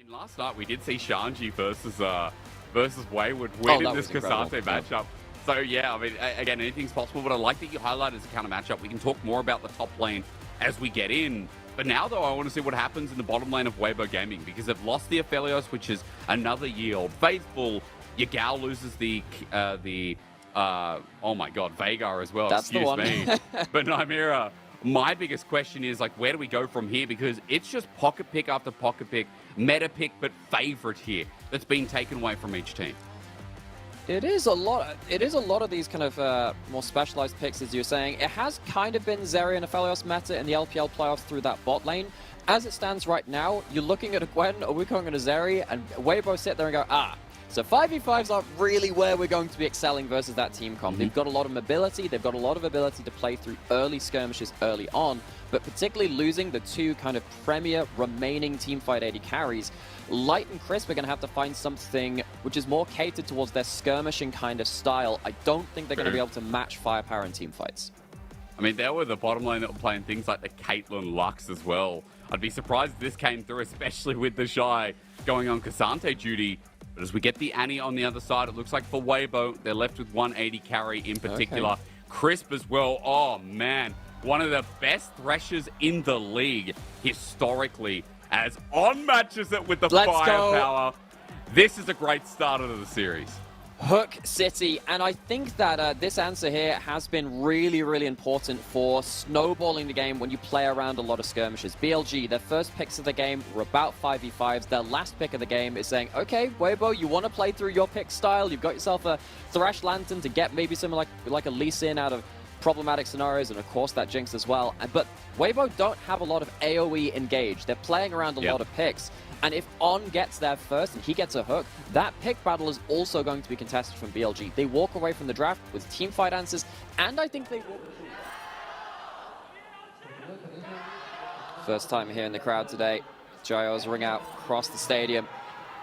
mean, last night we did see Shanji versus Wayward win in this Ksante matchup. So yeah, I mean, again, anything's possible, but I like that you highlighted as a counter matchup. We can talk more about the top lane as we get in. But now, though, I want to see what happens in the bottom lane of Weibo Gaming, because they've lost the Aphelios, which is another yield. Faithful, Yagao loses the oh my god, Veigar as well. That's excuse me. But Nymaera, my biggest question is, like, where do we go from here? Because it's just pocket pick after pocket pick, meta pick, but favorite here that's being taken away from each team. It is a lot. It is a lot of these kind of more specialized picks, as you're saying. It has kind of been Zeri and Aphelios meta in the LPL playoffs through that bot lane. As it stands right now, you're looking at a Gwen, a Wukong, and a Zeri, and Weibo sit there and go, so 5v5s aren't really where we're going to be excelling versus that team comp. They've got a lot of mobility, they've got a lot of ability to play through early skirmishes early on, but particularly losing the two kind of premier remaining teamfight AD carries, Light and Crisp are going to have to find something which is more catered towards their skirmishing kind of style. I don't think they're going to be able to match firepower in teamfights. I mean, there were the bottom lane that were playing things like the Caitlyn Lux as well. I'd be surprised if this came through, especially with TheShy going on Ksante duty. But as we get the Annie on the other side, it looks like for Weibo, they're left with 180 carry in particular. Okay. Crisp as well. Oh, man. One of the best Threshers in the league historically, as on matches it with the firepower. This is a great start of the series. Hook City, and I think that this answer here has been really, really important for snowballing the game when you play around a lot of skirmishes. BLG, their first picks of the game were about 5v5s. Their last pick of the game is saying, okay, Weibo, you want to play through your pick style. You've got yourself a Thresh Lantern to get maybe something like a Lee Sin out of problematic scenarios, and of course that Jinx as well. But Weibo don't have a lot of AoE engage. They're playing around a lot of picks. And if On gets there first and he gets a hook, that pick battle is also going to be contested from BLG. They walk away from the draft with teamfight answers, and I think they will. First time here in the crowd today. Gyos ring out across the stadium.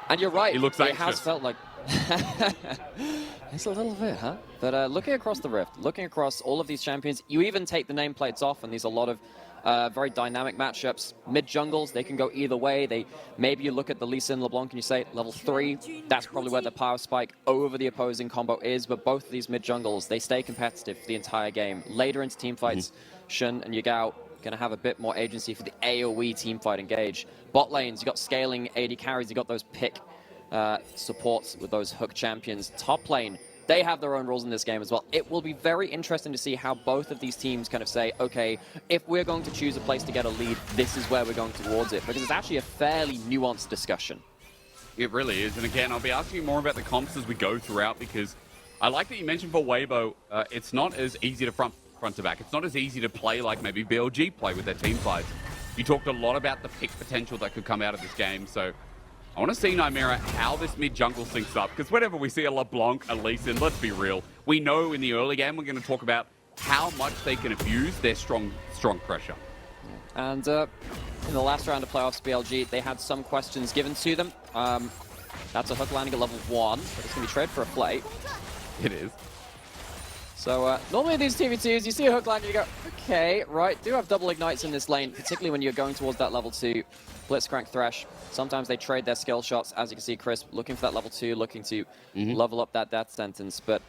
And you're right, he looks it anxious. has felt like... It's a little bit, huh? But looking across the Rift, looking across all of these champions, you even take the nameplates off, and these are a lot of very dynamic matchups. Mid-jungles, they can go either way. Maybe you look at the Lee Sin, LeBlanc, and you say, level 3, that's probably where the power spike over the opposing combo is, but both of these mid-jungles, they stay competitive for the entire game. Later into teamfights, Shun and Yagao going to have a bit more agency for the AoE teamfight engage. Bot lanes, you got scaling AD carries, you got those pick supports with those hook champions. Top lane, they have their own rules in this game as well. It will be very interesting to see how both of these teams kind of say, okay, if we're going to choose a place to get a lead, this is where we're going towards it, because it's actually a fairly nuanced discussion. It really is. And again, I'll be asking you more about the comps as we go throughout, because I like that you mentioned for Weibo, it's not as easy to front to back. It's not as easy to play like maybe BLG play with their team fights. You talked a lot about the pick potential that could come out of this game, so I want to see, Nymaera, how this mid-jungle syncs up, because whenever we see a LeBlanc, a Lee Sin, let's be real, we know in the early game we're going to talk about how much they can abuse their strong pressure. And in the last round of playoffs, BLG, they had some questions given to them. That's a hook landing at level 1, but it's going to be traded for a plate. It is. So normally these 2v2s, you see a hook landing, you go, okay, right, do have double ignites in this lane, particularly when you're going towards that level 2. Blitzcrank Thresh. Sometimes they trade their skill shots. As you can see, Crisp looking for that level 2, looking to level up that death sentence. But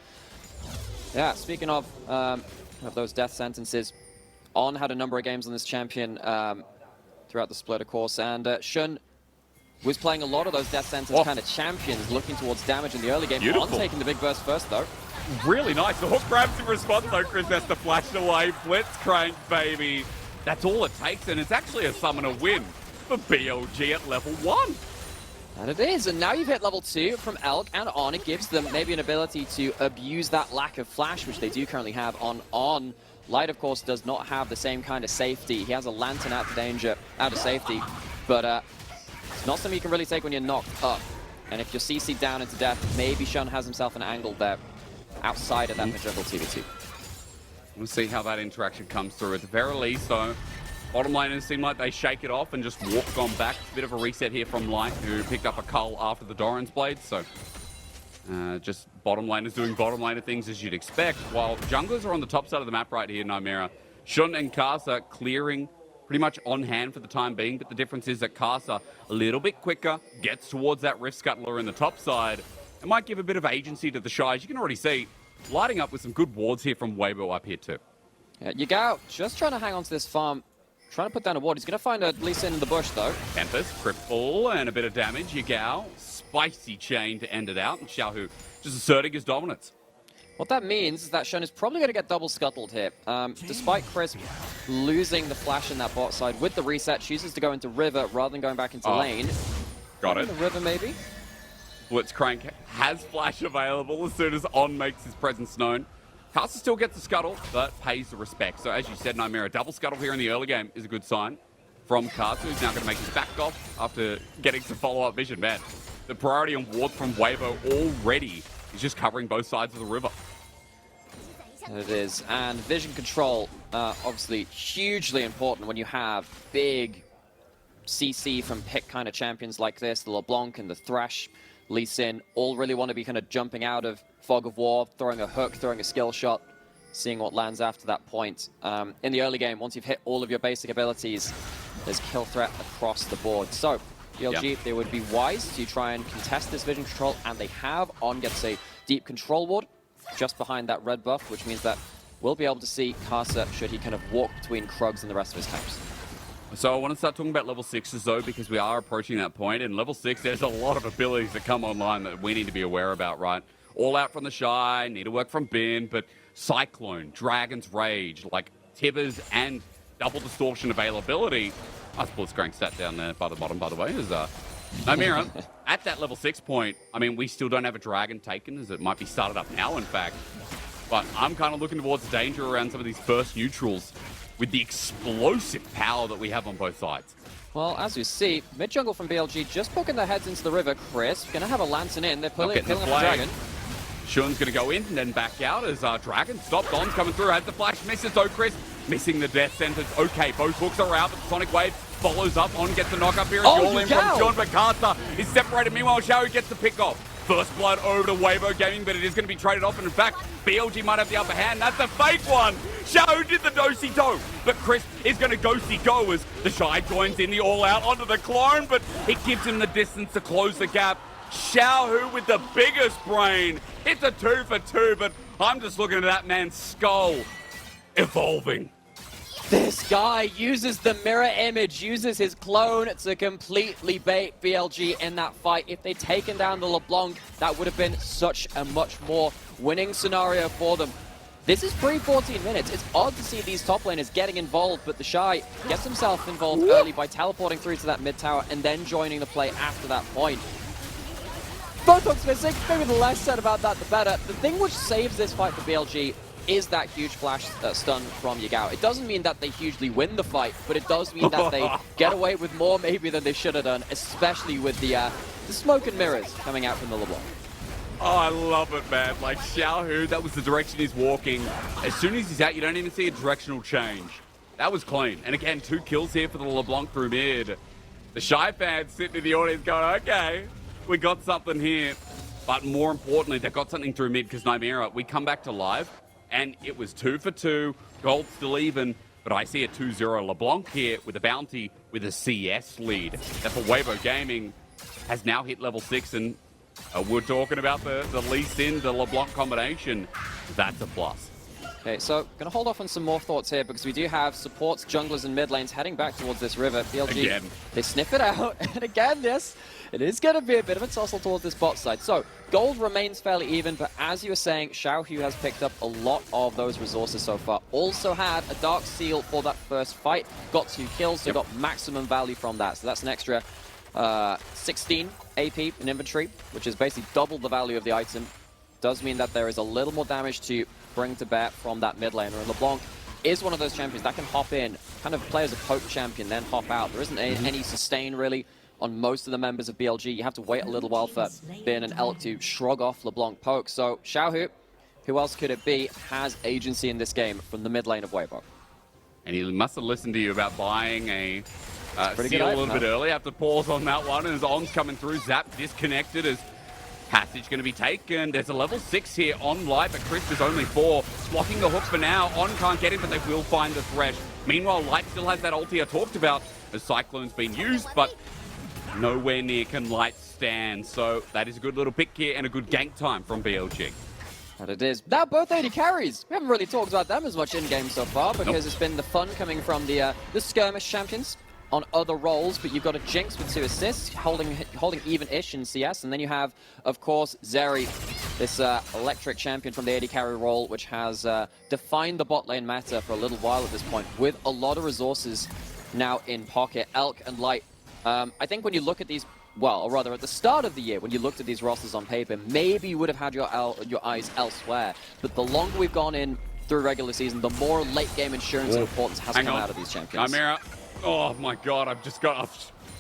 yeah, speaking of those death sentences, On had a number of games on this champion throughout the split, of course, and Shun was playing a lot of those death sentence kind of champions, looking towards damage in the early game. Beautiful. On taking the big burst first, though. Really nice. The hook grabs in response, though. Chris has to flash it away. Blitzcrank, baby. That's all it takes, and it's actually a summoner win for BLG at level 1. And it is, and now you've hit level 2 from Elk and On. It gives them maybe an ability to abuse that lack of flash, which they do currently have on. Light, of course, does not have the same kind of safety. He has a Lantern out of safety, but it's not something you can really take when you're knocked up. And if you're CC'd down into death, maybe Shun has himself an angle there outside of that mid-jungle 2v2. We'll see how that interaction comes through. At the very least, though, bottom laners seem like they shake it off and just walk on back. Bit of a reset here from Light, who picked up a cull after the Doran's Blade. So just bottom laners doing bottom laner things as you'd expect. While junglers are on the top side of the map right here, Nymaera. Shun and Karsa clearing pretty much on hand for the time being, but the difference is that Karsa, a little bit quicker, gets towards that Rift Scuttler in the top side. It might give a bit of agency to TheShy. As you can already see, lighting up with some good wards here from Weibo up here too. Yeah, Yagao just trying to hang on to this farm, trying to put down a ward. He's going to find a Lee Sin in the bush though. Tempest, cripple, and a bit of damage. Yagao, spicy chain to end it out, and Xiaohu just asserting his dominance. What that means is that Shun is probably going to get double scuttled here. Despite Chris losing the flash in that bot side, with the reset, chooses to go into River rather than going back into lane. Got it. The River maybe? Blitzcrank has flash available as soon as On makes his presence known. Karsa still gets the scuttle, but pays the respect. So as you said, Nymaera, double scuttle here in the early game is a good sign from Karsa, who's now going to make his back off after getting some follow-up vision. Man, the priority on ward from Weibo already is just covering both sides of the river. It is, and vision control, obviously hugely important when you have big CC from pick kind of champions like this. The LeBlanc and the Thresh, Lee Sin, all really want to be kind of jumping out of Fog of War, throwing a hook, throwing a skill shot, seeing what lands after that point. In the early game, once you've hit all of your basic abilities, there's kill threat across the board. So, BLG, they would be wise to try and contest this vision control, and they have. On gets a deep control ward just behind that red buff, which means that we'll be able to see Karsa should he kind of walk between Krugs and the rest of his camps. So I want to start talking about level 6s though, because we are approaching that point. And level 6, there's a lot of abilities that come online that we need to be aware about, right? All out from TheShy, need to work from Bin, but Cyclone, Dragon's Rage, like Tibbers and double distortion availability. Us Blitzcrank sat down there by the bottom, by the way, is Nymaera, at that level 6 point, I mean, we still don't have a dragon taken, as it might be started up now, in fact. But I'm kind of looking towards danger around some of these first neutrals with the explosive power that we have on both sides. Well, as you see, mid-jungle from BLG just poking their heads into the river. Chris gonna have a Lantern in. They're killing up the dragon. Shun's gonna go in and then back out as Dragon stopped. Don's coming through, has the flash, misses though. Chris missing the death sentence. Okay, both hooks are out, but the Sonic Wave follows up. On gets the knock up here. All in from Shun, but Karsa is separated. Meanwhile, Xiaohu gets the pick off. First blood over to Weibo Gaming, but it is going to be traded off. And in fact, BLG might have the upper hand. That's a fake one. Xiaohu did the do-si-do, but Chris is going to go-si-go as TheShy joins in the all-out onto the clone, but it gives him the distance to close the gap. Xiaohu with the biggest brain. It's a 2 for 2, but I'm just looking at that man's skull evolving. This guy uses the mirror image, uses his clone to completely bait BLG in that fight. If they'd taken down the LeBlanc, that would have been such a much more winning scenario for them. This is pre-14 minutes. It's odd to see these top laners getting involved, but TheShy gets himself involved early by teleporting through to that mid tower and then joining the play after that point. Both hooks missing. Maybe the less said about that, the better. The thing which saves this fight for BLG is that huge flash stun from Yagao. It doesn't mean that they hugely win the fight, but it does mean that they get away with more maybe than they should have done, especially with the smoke and mirrors coming out from the LeBlanc. Oh, I love it, man. Like, Xiaohu, that was the direction he's walking. As soon as he's out, you don't even see a directional change. That was clean. And again, 2 kills here for the LeBlanc through mid. The Shy fans sitting in the audience going, okay, we got something here. But more importantly, they got something through mid because Nymaera, we come back to live. And it was 2 for 2, gold still even, but I see a 2-0 LeBlanc here with a bounty with a CS lead. That for Weibo Gaming has now hit level 6, and we're talking about the Lee Sin, the LeBlanc combination. That's a plus. Okay, so gonna hold off on some more thoughts here because we do have supports, junglers, and mid lanes heading back towards this river. BLG, again. They sniff it out, and again, yes, it is gonna be a bit of a tussle towards this bot side. So gold remains fairly even, but as you were saying, Xiaohu has picked up a lot of those resources so far. Also had a Dark Seal for that first fight, got 2 kills, so got maximum value from that. So that's an extra 16 AP in inventory, which is basically double the value of the item. Does mean that there is a little more damage to bring to bear from that mid laner. And LeBlanc is one of those champions that can hop in, kind of play as a poke champion, then hop out. There isn't any sustain really on most of the members of BLG. You have to wait a little while for Bin and Elk to shrug off LeBlanc poke. So Xiaohu, who else could it be, has agency in this game from the mid lane of Weibo. And he must have listened to you about buying a seal a little bit early. Have to pause on that one as On's coming through. Zap disconnected as Passage going to be taken. There's a level 6 here on Light, but Crisp is only 4. Blocking the hook for now. On can't get him, but they will find the Thresh. Meanwhile, Light still has that ulti I talked about. The Cyclone's been used, but nowhere near can Light stand. So that is a good little pick here and a good gank time from BLG. And it is. Now both AD carries. We haven't really talked about them as much in-game so far because it's been the fun coming from the skirmish champions on other roles, but you've got a Jinx with 2 assists, holding even-ish in CS, and then you have, of course, Zeri, this electric champion from the AD carry role, which has defined the bot lane meta for a little while at this point, with a lot of resources now in pocket. Elk and Light. I think when you look at these, well, or rather at the start of the year, when you looked at these rosters on paper, maybe you would have had your eyes elsewhere, but the longer we've gone in through regular season, the more late-game insurance and importance has come out of these champions. Nymaera. Oh my god, I've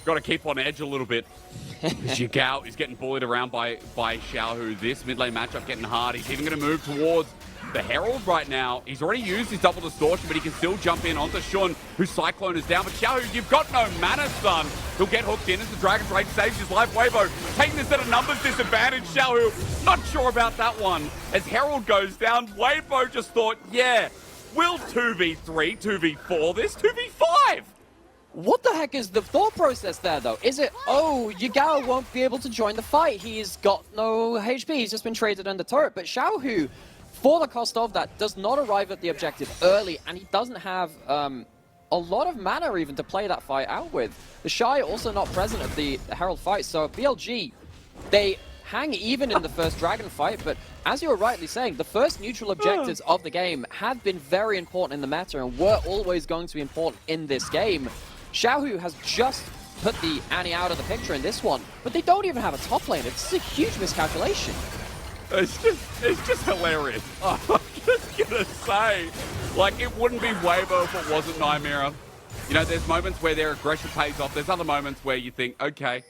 got to keep on edge a little bit. Yagao is getting bullied around by Xiaohu. This mid lane matchup getting hard. He's even going to move towards the Herald right now. He's already used his double distortion, but he can still jump in onto Shun, whose Cyclone is down. But Xiaohu, you've got no mana, son. He'll get hooked in as the Dragon's Rage saves his life. Weibo taking this at a numbers disadvantage. Xiaohu, not sure about that one. As Herald goes down, Weibo just thought, yeah, we'll 2v3, 2v4 this, 2v5. What the heck is the thought process there, though? Is it, oh, Yagao won't be able to join the fight. He's got no HP. He's just been traded under turret. But Xiaohu, for the cost of that, does not arrive at the objective early, and he doesn't have a lot of mana even to play that fight out with. TheShy also not present at the Herald fight, so BLG, they hang even in the first Dragon fight, but as you were rightly saying, the first neutral objectives of the game have been very important in the meta and were always going to be important in this game. Xiaohu has just put the Annie out of the picture in this one, but they don't even have a top laner. It's a huge miscalculation. It's just hilarious. I'm just gonna say, like, it wouldn't be Weibo if it wasn't Nymaera. You know, there's moments where their aggression pays off. There's other moments where you think, okay,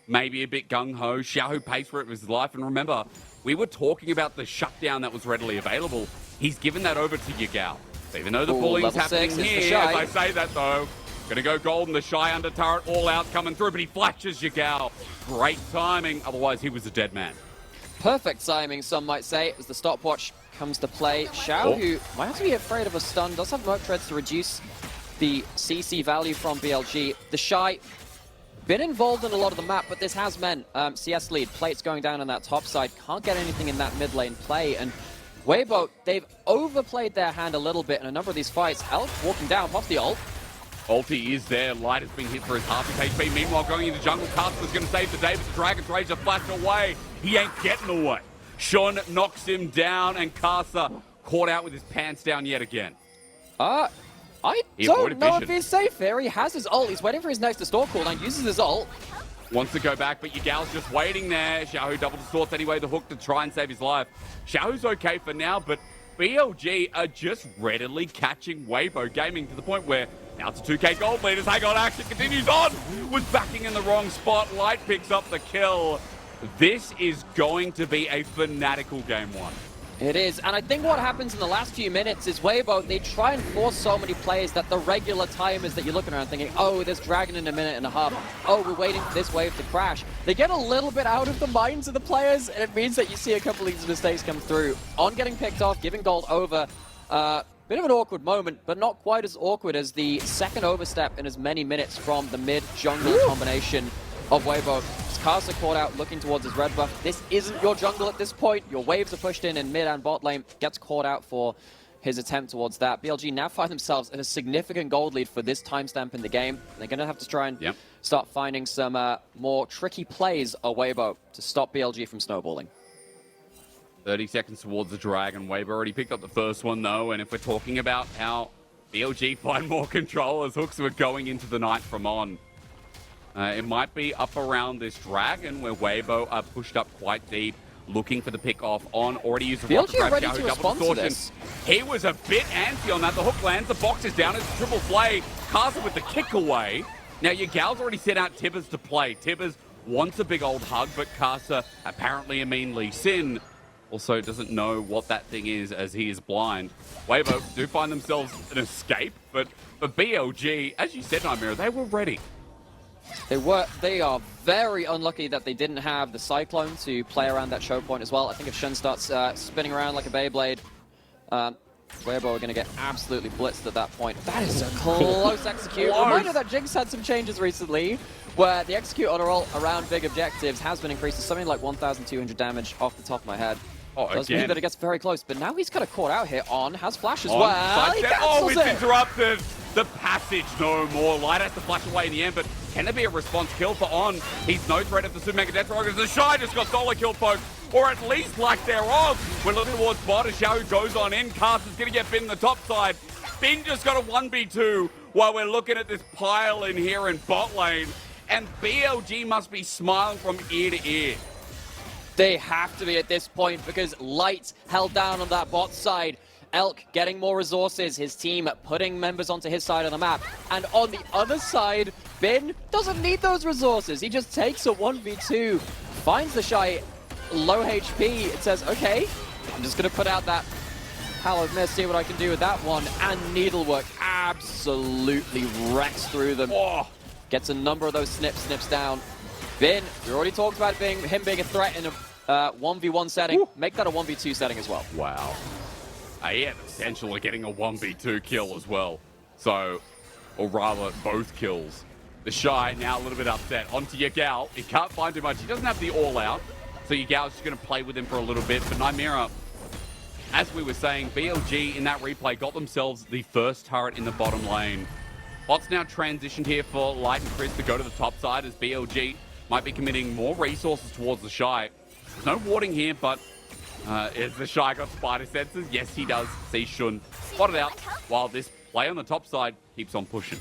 maybe a bit gung-ho. Xiaohu pays for it with his life. And remember, we were talking about the shutdown that was readily available. He's given that over to Yagao. Even though the bullying's happening here, as I say that though, gonna go golden, TheShy under turret, all out coming through, but he flashes Yagao. Great timing, otherwise he was a dead man. Perfect timing, some might say, as the stopwatch comes to play. Xiaohu might have to be afraid of a stun, does have Merc Treads to reduce the CC value from BLG. TheShy, been involved in a lot of the map, but this has meant CS lead, plates going down on that top side, can't get anything in that mid lane play, and Weibo, they've overplayed their hand a little bit in a number of these fights. Elk walking down, pops the ult. Ulti is there. Light has been hit for his half his HP. Meanwhile, going into jungle, Karsa's going to save the day, but the Dragon's Rage has flashed away. He ain't getting away. Shun knocks him down, and Karsa caught out with his pants down yet again. I don't know if he's safe here. He has his ult. He's waiting for his next distort cooldown, uses his ult. Wants to go back, but Yagao's just waiting there. Xiaohu double distorts anyway, the hook to try and save his life. Xiaohu's okay for now, but BLG are just readily catching Weibo Gaming to the point where now it's a 2k gold leaders. Hang on, action continues on. Was backing in the wrong spot. Light picks up the kill. This is going to be a fanatical game one. It is, and I think what happens in the last few minutes is Weibo, they try and force so many plays that the regular timers that you're looking around thinking, oh, there's Dragon in a minute and a half. Oh, we're waiting for this wave to crash. They get a little bit out of the minds of the players, and it means that you see a couple of these mistakes come through. On getting picked off, giving gold over. Bit of an awkward moment, but not quite as awkward as the second overstep in as many minutes from the mid-jungle combination of Weibo. Karsa caught out looking towards his red buff. This isn't your jungle at this point. Your waves are pushed in mid and bot lane. Gets caught out for his attempt towards that. BLG now find themselves in a significant gold lead for this timestamp in the game. They're going to have to try and start finding some more tricky plays of Weibo to stop BLG from snowballing. 30 seconds towards the Dragon. Weibo already picked up the first one, though. And if we're talking about how BLG find more control as hooks were going into the night from on, it might be up around this Dragon where Weibo are pushed up quite deep, looking for the pick off on. Already used the rocket grab. Ready to respond to this. He was a bit antsy on that. The hook lands, the box is down. It's a triple play. Karsa with the kick away. Now, Yagao's already sent out Tibbers to play. Tibbers wants a big old hug, but Karsa apparently meanly Sin also doesn't know what that thing is as he is blind. Weibo do find themselves an escape, but for BLG, as you said, Nymaera, they were ready. They are very unlucky that they didn't have the Cyclone to play around that choke point as well. I think if Shen starts spinning around like a Beyblade, Weibo are going to get absolutely blitzed at that point. That is a close execute. Reminder that Jinx had some changes recently, where the execute on a roll around big objectives has been increased to something like 1,200 damage off the top of my head. Does mean that it gets very close, but now he's kind of caught out here. Has flash as well. He cancels it's interrupted. The passage no more. Light has to flash away in the end, but can there be a response kill for On? He's no threat of the Super Mega Death Rockers. TheShy just got solo kill, folks, or at least lack thereof. We're looking towards bot as Xiaohu goes on in. Karsa's going to get Bin in the top side. Bin just got a 1v2 while we're looking at this pile in here in bot lane. And BLG must be smiling from ear to ear. They have to be at this point because Light held down on that bot side. Elk getting more resources, his team putting members onto his side of the map. And on the other side, Bin doesn't need those resources. He just takes a 1v2, finds TheShy low HP. It says, okay, I'm just going to put out that Hallowed Mist, see what I can do with that one. And Needlework absolutely wrecks through them. Gets a number of those snips down. Bin, we already talked about him being a threat in a 1v1 setting. Make that a 1v2 setting as well. Wow. He had the potential of getting a 1v2 kill as well. So, or rather, both kills. TheShy now a little bit upset. Onto Yagao. He can't find too much. He doesn't have the all-out. So Yagao's just going to play with him for a little bit. But Nymaera, as we were saying, BLG in that replay got themselves the first turret in the bottom lane. Bot's now transitioned here for Light and Chris to go to the top side as BLG might be committing more resources towards TheShy. There's no warding here, but is TheShy got spider senses? Yes, he does. See Shun spotted out while this play on the top side keeps on pushing.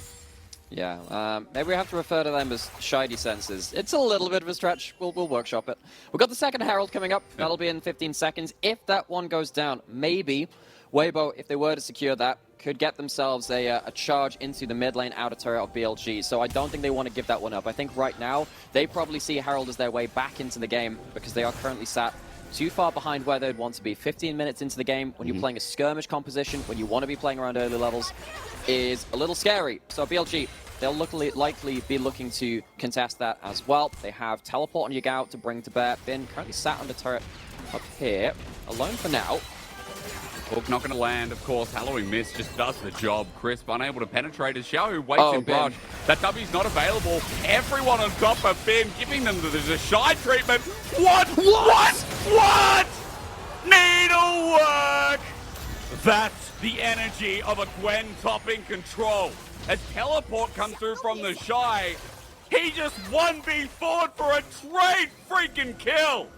Yeah, maybe we have to refer to them as shiny senses. It's a little bit of a stretch. We'll workshop it. We've got the second Herald coming up. That'll be in 15 seconds. If that one goes down, maybe Weibo, if they were to secure that, could get themselves a charge into the mid lane outer turret of BLG. So I don't think they want to give that one up. I think right now, they probably see Herald as their way back into the game because they are currently sat too far behind where they'd want to be. 15 minutes into the game, when you're playing a skirmish composition, when you want to be playing around early levels, is a little scary. So BLG, they'll likely be looking to contest that as well. They have teleport on Yagao to bring to bear. Bin currently sat on the turret up here, alone for now. Hook not going to land, of course. Halloween Mist just does the job. Crisp unable to penetrate as Xiaohu waits in brush. That W's not available. Everyone on top of Bin giving them the TheShy treatment. What? Needlework! That's the energy of a Gwen top in control. A teleport comes through from TheShy. He just 1v4'd for a trade freaking kill.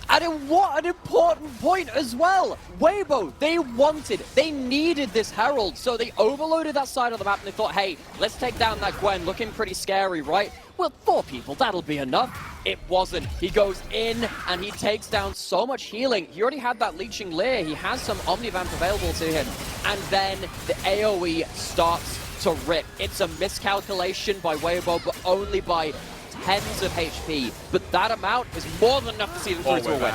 And what an important point as well. Weibo, they needed this Herald, so they overloaded that side of the map and they thought, hey, let's take down that Gwen, looking pretty scary, right? Well, 4 people, that'll be enough. It wasn't. He goes in and he takes down so much healing. He already had that Leeching Leer. He has some Omnivamp available to him. And then the AoE starts to rip. It's a miscalculation by Weibo, but only by tens of HP, but that amount is more than enough to see them through to a win.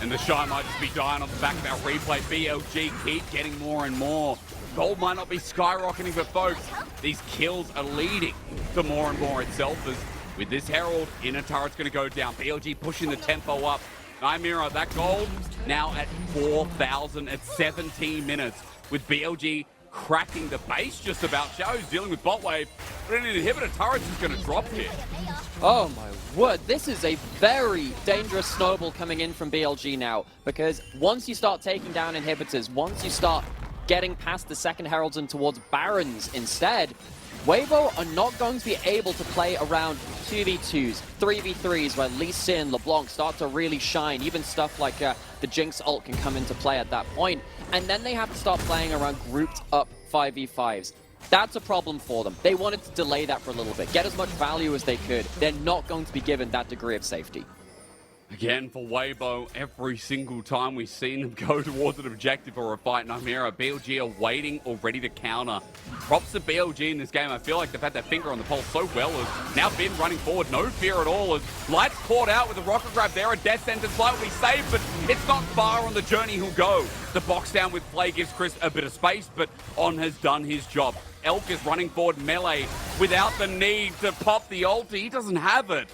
And TheShy might just be dying on the back of our replay. BLG keep getting more and more. Gold might not be skyrocketing, but folks, these kills are leading to more and more itself. As with this Herald, inner turret's going to go down. BLG pushing the tempo up. Nymaera, that gold now at 4,000 at 17 minutes with BLG cracking the base just about. Xiaohu's dealing with bot wave, but an inhibitor turret's just going to drop here. Oh my word, this is a very dangerous snowball coming in from BLG now, because once you start taking down inhibitors, once you start getting past the second Heralds and towards Barons instead, Weibo are not going to be able to play around 2v2s, 3v3s, where Lee Sin, LeBlanc start to really shine. Even stuff like the Jinx ult can come into play at that point. And then they have to start playing around grouped up 5v5s. That's a problem for them. They wanted to delay that for a little bit, get as much value as they could. They're not going to be given that degree of safety. Again, for Weibo, every single time we've seen them go towards an objective or a fight, Nymaera, BLG are waiting or ready to counter. Props to BLG in this game. I feel like they've had their finger on the pulse so well. As now Bin running forward, no fear at all. As Light's caught out with a rocket grab there. A death sentence. Light will be saved, but it's not far on the journey he'll go. The box down with Play gives Chris a bit of space, but On has done his job. Elk is running forward melee without the need to pop the ulti. He doesn't have it.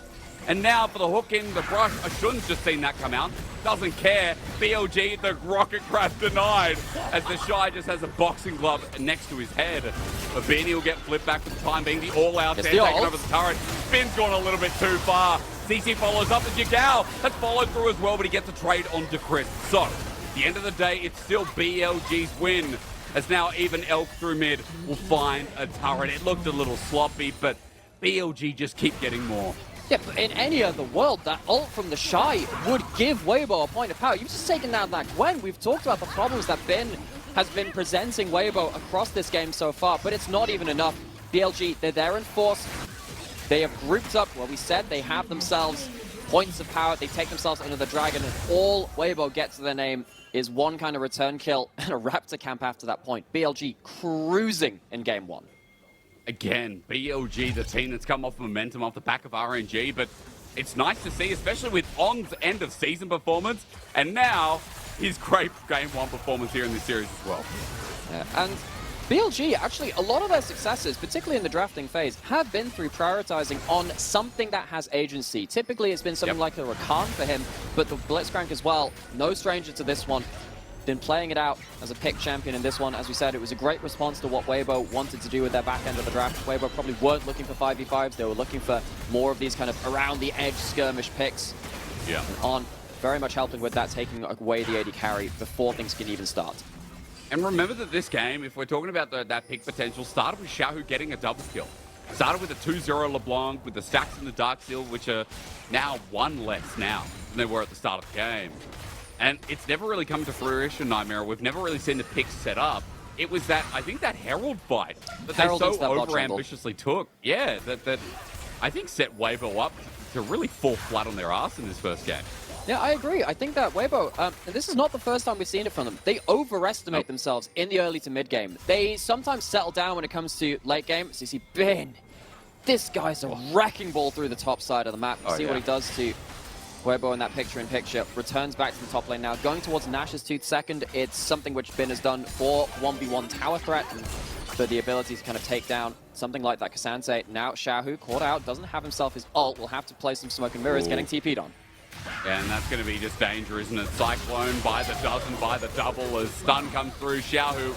And now for the hook in the brush, Ashun's just seen that come out. Doesn't care. BLG, the rocket grab denied. As TheShy just has a boxing glove next to his head. Beanie will get flipped back for the time being. The all-out there taking over the turret. Spin's gone a little bit too far. CC follows up. The Yagao has followed through as well, but he gets a trade onto Chris. So, at the end of the day, it's still BLG's win. As now even Elk through mid will find a turret. It looked a little sloppy, but BLG just keep getting more. Yeah, but in any other world, that ult from TheShy would give Weibo a point of power. You've just taken down that Gwen. We've talked about the problems that Bin has been presenting Weibo across this game so far, but it's not even enough. BLG, they're there in force. They have grouped up. Well, we said they have themselves points of power. They take themselves under the dragon, and all Weibo gets to their name is one kind of return kill and a Raptor camp after that point. BLG cruising in game one. Again, BLG, the team that's come off momentum off the back of RNG, but it's nice to see, especially with On's end of season performance, and now his great game one performance here in this series as well. Yeah, and BLG, actually, a lot of their successes, particularly in the drafting phase, have been through prioritizing on something that has agency. Typically, it's been something like a Rakan for him, but the Blitzcrank as well, no stranger to this one. Been playing it out as a pick champion in this one. As we said, it was a great response to what Weibo wanted to do with their back end of the draft. Weibo probably weren't looking for 5v5s. They were looking for more of these kind of around-the-edge skirmish picks. Yeah. And On very much helping with that, taking away the AD carry before things can even start. And remember that this game, if we're talking about that pick potential, started with Xiaohu getting a double kill. Started with a 2-0 LeBlanc, with the stacks in the Dark Seal, which are now one less now than they were at the start of the game. And it's never really come to fruition, Nymaera. We've never really seen the picks set up. It was that, I think, that Herald fight that Herald they so over-ambitiously took. Yeah, that I think set Weibo up to really fall flat on their ass in this first game. Yeah, I agree. I think that Weibo, and this is not the first time we've seen it from them, they overestimate themselves in the early to mid game. They sometimes settle down when it comes to late game. So you see Bin, this guy's a wrecking ball through the top side of the map. See what he does to Weibo in that picture-in-picture. Returns back to the top lane now. Going towards Nash's 2nd second. It's something which Bin has done for 1v1 tower threat, and for the ability to kind of take down something like that Ksante. Now Xiaohu caught out, doesn't have himself his ult. Will have to play some smoke and mirrors, getting TP'd on. And that's going to be just danger, isn't it? Cyclone by the dozen, by the double as stun comes through. Xiaohu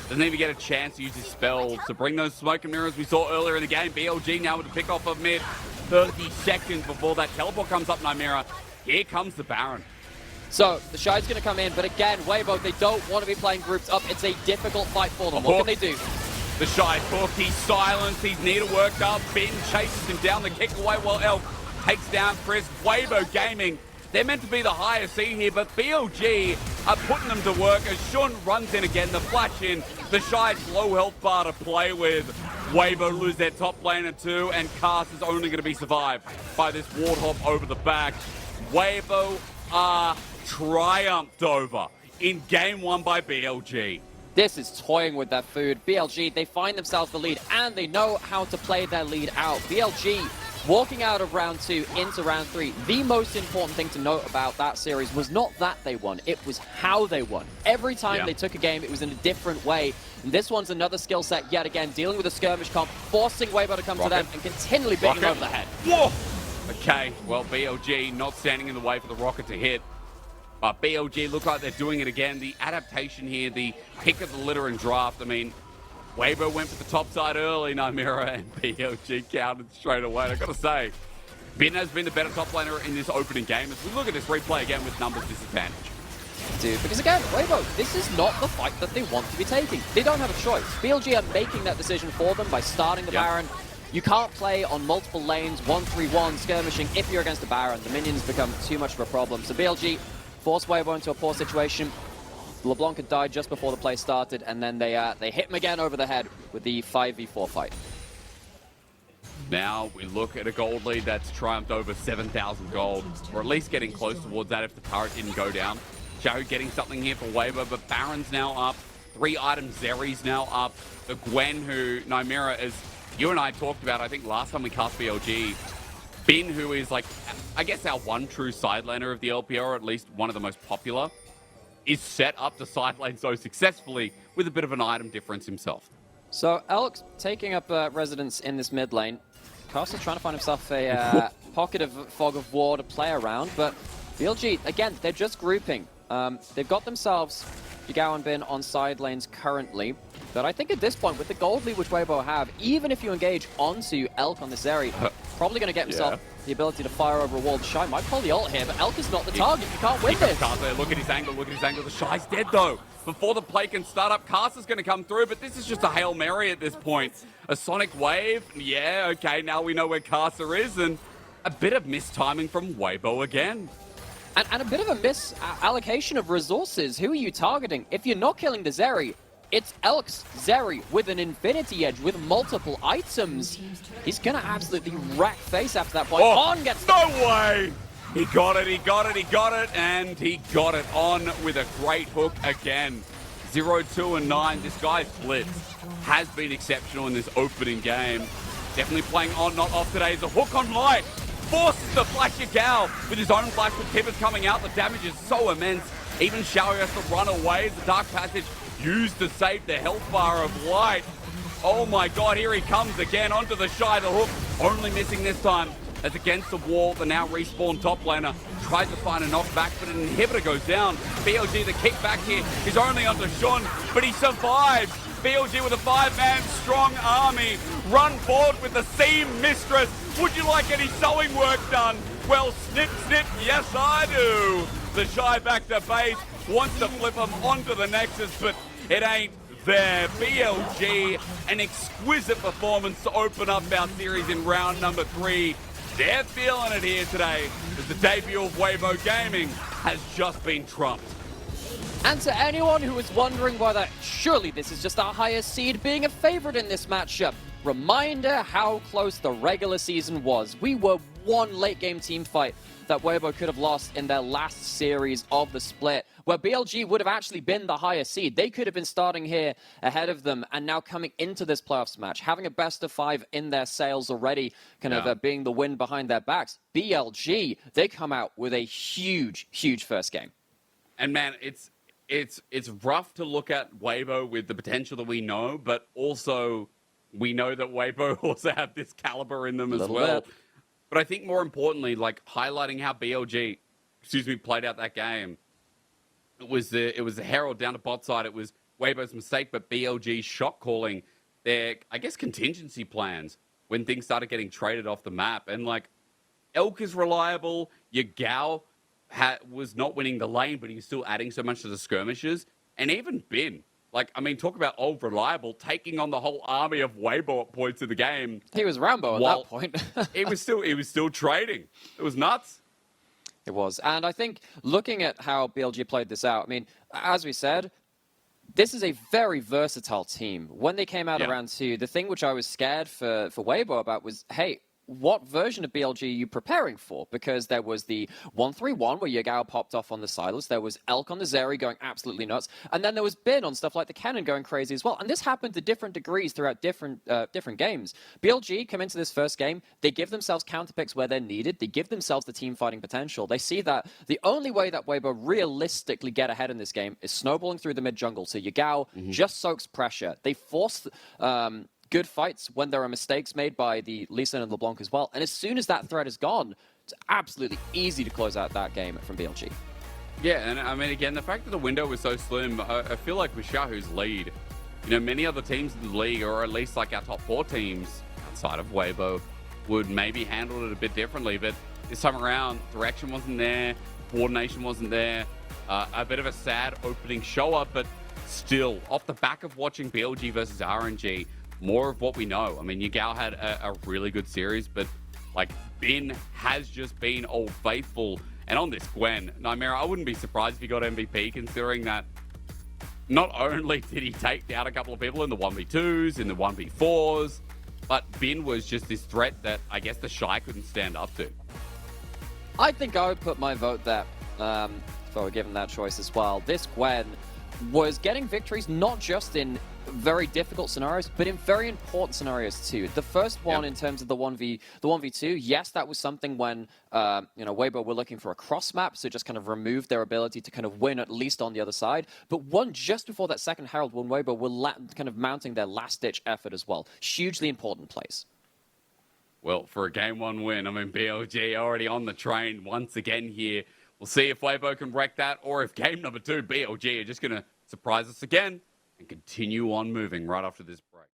doesn't even get a chance to use his spells to bring those smoke and mirrors we saw earlier in the game. BLG now with the pick off of mid. 30 seconds before that teleport comes up, Nymaera. Here comes the Baron. So, TheShy's going to come in, but again, Weibo, they don't want to be playing grouped up. It's a difficult fight for them. What can they do? TheShy hooked, he's silenced, he's near to work up. Bin chases him down the kick away while Elk takes down Chris. Weibo Gaming, they're meant to be the higher seed here, but BLG are putting them to work as Shun runs in again, the flash in. TheShy's low health bar to play with. Weibo lose their top laner too, and Karsa is only going to be survived by this Warthog over the back. Weibo are triumphed over in game one by BLG. This is toying with their food. BLG, they find themselves the lead, and they know how to play their lead out. BLG walking out of round 2 into round 3. The most important thing to note about that series was not that they won, it was how they won. Every time they took a game, it was in a different way. And this one's another skill set yet again, dealing with a skirmish comp, forcing Weibo to come to them and continually beating them over the head. Whoa! Okay, well, BLG not standing in the way for the rocket to hit. But BLG look like they're doing it again. The adaptation here, the pick of the litter and draft. I mean, Weibo went for the top side early, Nymaera, and BLG countered straight away. I've got to say, Bin has been the better top laner in this opening game. As we look at this replay again with numbers disadvantage. Dude, because again, Weibo, this is not the fight that they want to be taking. They don't have a choice. BLG are making that decision for them by starting the Baron. You can't play on multiple lanes, 1-3-1, skirmishing. If you're against the Baron, the minions become too much of a problem. So BLG force Weibo into a poor situation. LeBlanc had died just before the play started, and then they hit him again over the head with the 5v4 fight. Now we look at a gold lead that's triumphed over 7,000 gold, or at least getting close towards that if the turret didn't go down. Xiaohu getting something here for Weibo, but Baron's now up. 3 items, Zeri's now up. The Gwen, who Nymaera, as you and I talked about, I think last time we cast BLG, Bin, who is like, I guess our one true side laner of the LPL, or at least one of the most popular, is set up to side lane so successfully with a bit of an item difference himself. So Elk taking up residence in this mid lane. Karsa trying to find himself a pocket of fog of war to play around, but BLG, again, they're just grouping. They've got themselves Yagao and Bin on side lanes currently, but I think at this point, with the gold lead which Weibo have, even if you engage onto Elk on the Zeri, probably going to get himself the ability to fire over a wall. TheShy might pull the ult here, but Elk is not the target. You can't win this. Karsa, look at his angle, look at his angle. TheShy's dead though. Before the play can start up, Karsa's going to come through, but this is just a Hail Mary at this point. A Sonic Wave, yeah, okay, now we know where Karsa is, and a bit of mistiming from Weibo again. And a bit of a misallocation of resources. Who are you targeting? If you're not killing the Zeri, it's Elk's Zeri with an Infinity Edge with multiple items. He's going to absolutely rack face after that point. On gets... No way! He got it, he got it, he got it, and he got it on with a great hook again. 0, 2, and 9. This guy's blitz has been exceptional in this opening game. Definitely playing on, not off today. It's a hook on light. Forces the flash Yagao with his own flash with Tibbers coming out. The damage is so immense. Even Xiaohu has to run away as the Dark Passage used to save the health bar of light. Oh my god, here he comes again onto TheShy. The hook only missing this time as against the wall. The now respawned top laner tries to find a knockback, but an inhibitor goes down. BLG, the kickback here, is only onto Shun, but he survives. BLG with a 5-man strong army. Run forward with the Seam Mistress. Would you like any sewing work done? Well, snip, snip, yes I do. TheShy back to base, wants to flip him onto the Nexus, but it ain't there. BLG, an exquisite performance to open up our series in round number 3. They're feeling it here today as the debut of Weibo Gaming has just been trumped. And to anyone who is wondering whether surely this is just our highest seed being a favorite in this matchup, reminder how close the regular season was. We were one late game team fight that Weibo could have lost in their last series of the split, where BLG would have actually been the higher seed. They could have been starting here ahead of them, and now coming into this playoffs match, having a best of 5 in their sails already, kind of being the wind behind their backs. BLG, they come out with a huge, huge first game. And man, it's rough to look at Weibo with the potential that we know, but also we know that Weibo also have this caliber in them as well. But I think more importantly, like highlighting how BLG, played out that game. It was the Herald down to bot side. It was Weibo's mistake, but BLG's shot calling their, I guess, contingency plans when things started getting traded off the map. And like, Elk is reliable. Yagao was not winning the lane, but he's still adding so much to the skirmishes. And even Bin, like, I mean, talk about old reliable, taking on the whole army of Weibo at points of the game. He was Rambo at that point. he was still trading. It was nuts. It was. And I think looking at how BLG played this out, I mean, as we said, this is a very versatile team. When they came out around 2, the thing which I was scared for Weibo about was, hey, what version of BLG are you preparing for? Because there was the 1-3-1 where Yagao popped off on the Silas. There was Elk on the Zeri going absolutely nuts. And then there was Bin on stuff like the Cannon going crazy as well. And this happened to different degrees throughout different games. BLG come into this first game. They give themselves counter picks where they're needed. They give themselves the team fighting potential. They see that the only way that Weibo realistically get ahead in this game is snowballing through the mid jungle. So Yagao just soaks pressure. They force good fights when there are mistakes made by the Lee Sin and LeBlanc as well. And as soon as that threat is gone, it's absolutely easy to close out that game from BLG. Yeah, and I mean, again, the fact that the window was so slim, I feel like with Xiaohu's lead, you know, many other teams in the league, or at least like our top 4 teams outside of Weibo, would maybe handle it a bit differently. But this time around, direction wasn't there, coordination wasn't there, a bit of a sad opening show up, but still, off the back of watching BLG versus RNG, more of what we know. I mean, Yagao had a really good series, but like Bin has just been old faithful. And on this Gwen, Nymaera, I wouldn't be surprised if he got MVP, considering that not only did he take down a couple of people in the 1v2s, in the 1v4s, But Bin was just this threat that I guess TheShy couldn't stand up to. I think I would put my vote there if I were given that choice as well. This Gwen was getting victories not just in very difficult scenarios, but in very important scenarios too. The first one in terms of the 1v2, yes, that was something when Weibo were looking for a cross map, so just kind of removed their ability to kind of win at least on the other side. But one just before that second Herald, when Weibo were kind of mounting their last-ditch effort as well. Hugely important plays. Well, for a Game 1 win, I mean, BLG already on the train once again here. We'll see if Weibo can wreck that, or if game number 2, BLG, are just going to surprise us again and continue on moving right after this break.